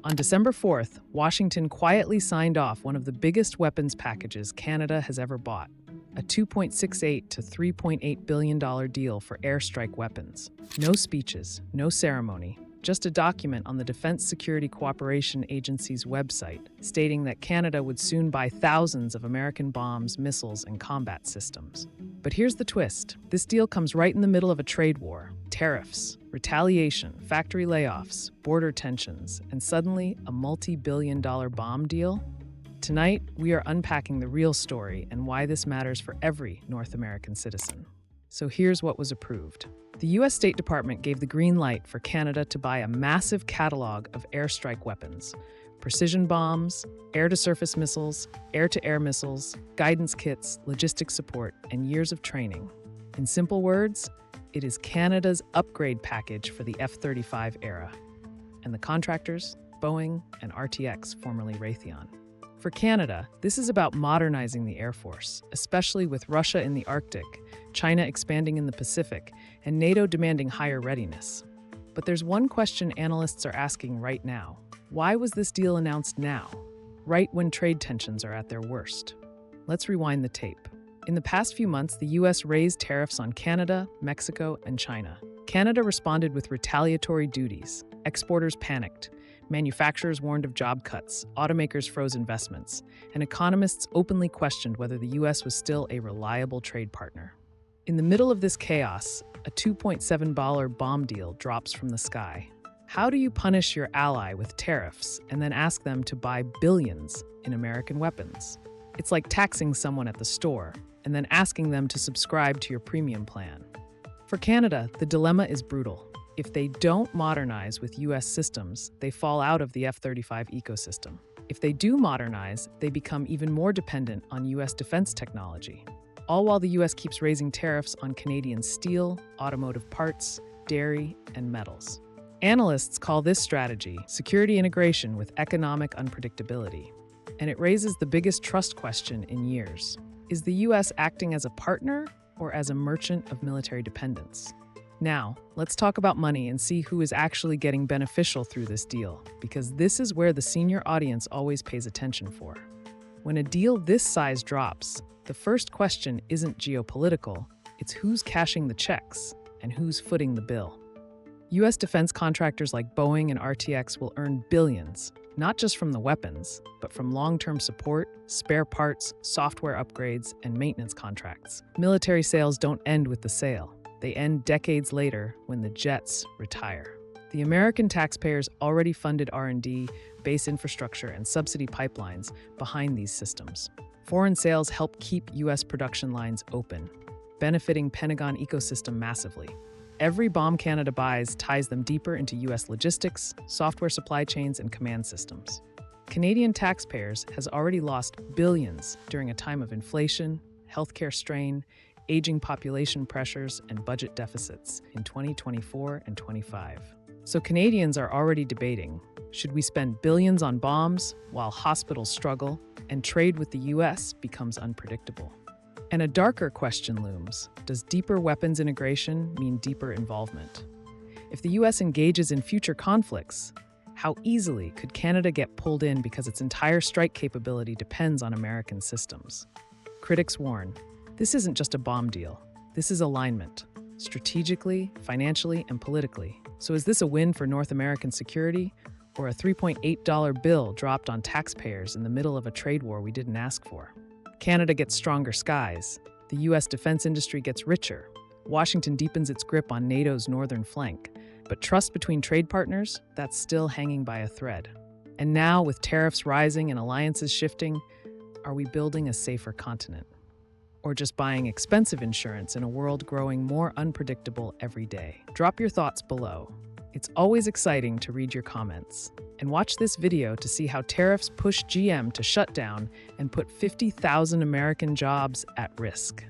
On December 4th, Washington quietly signed off one of the biggest weapons packages Canada has ever bought, a $2.68 to $3.8 billion deal for airstrike weapons. No speeches, no ceremony, just a document on the Defense Security Cooperation Agency's website stating that Canada would soon buy thousands of American bombs, missiles, and combat systems. But here's the twist. This deal comes right in the middle of a trade war. Tariffs, retaliation, factory layoffs, border tensions, and suddenly a multi-billion-dollar bomb deal? Tonight, we are unpacking the real story and why this matters for every North American citizen. So here's what was approved. The U.S. State Department gave the green light for Canada to buy a massive catalog of airstrike weapons: precision bombs, air-to-surface missiles, air-to-air missiles, guidance kits, logistics support, and years of training. In simple words, it is Canada's upgrade package for the F-35 era. And the contractors? Boeing and RTX, formerly Raytheon. For Canada, this is about modernizing the Air Force, especially with Russia in the Arctic, China expanding in the Pacific, and NATO demanding higher readiness. But there's one question analysts are asking right now. Why was this deal announced now, right when trade tensions are at their worst? Let's rewind the tape. In the past few months, the U.S. raised tariffs on Canada, Mexico, and China. Canada responded with retaliatory duties. Exporters panicked. Manufacturers warned of job cuts, automakers froze investments, and economists openly questioned whether the U.S. was still a reliable trade partner. In the middle of this chaos, a $2.7 billion bomb deal drops from the sky. How do you punish your ally with tariffs and then ask them to buy billions in American weapons? It's like taxing someone at the store and then asking them to subscribe to your premium plan. For Canada, the dilemma is brutal. If they don't modernize with U.S. systems, they fall out of the F-35 ecosystem. If they do modernize, they become even more dependent on U.S. defense technology, all while the U.S. keeps raising tariffs on Canadian steel, automotive parts, dairy, and metals. Analysts call this strategy security integration with economic unpredictability, and it raises the biggest trust question in years. Is the U.S. acting as a partner or as a merchant of military dependence? Now, let's talk about money and see who is actually getting beneficial through this deal, because this is where the senior audience always pays attention for. When a deal this size drops, the first question isn't geopolitical, it's who's cashing the checks and who's footing the bill. U.S. defense contractors like Boeing and RTX will earn billions, not just from the weapons, but from long-term support, spare parts, software upgrades, and maintenance contracts. Military sales don't end with the sale. They end decades later when the jets retire. The American taxpayers already funded R&D, base infrastructure, and subsidy pipelines behind these systems. Foreign sales help keep U.S. production lines open, benefiting Pentagon ecosystem massively. Every bomb Canada buys ties them deeper into U.S. logistics, software supply chains, and command systems. Canadian taxpayers has already lost billions during a time of inflation, healthcare strain, aging population pressures, and budget deficits in 2024 and 25. So Canadians are already debating, should we spend billions on bombs while hospitals struggle and trade with the U.S. becomes unpredictable? And a darker question looms, does deeper weapons integration mean deeper involvement? If the U.S. engages in future conflicts, how easily could Canada get pulled in because its entire strike capability depends on American systems? Critics warn, this isn't just a bomb deal. This is alignment, strategically, financially, and politically. So is this a win for North American security, or a $3.8 bill dropped on taxpayers in the middle of a trade war we didn't ask for? Canada gets stronger skies. The U.S. defense industry gets richer. Washington deepens its grip on NATO's northern flank. But trust between trade partners, that's still hanging by a thread. And now, with tariffs rising and alliances shifting, are we building a safer continent? Or just buying expensive insurance in a world growing more unpredictable every day? Drop your thoughts below. It's always exciting to read your comments. And watch this video to see how tariffs push GM to shut down and put 50,000 American jobs at risk.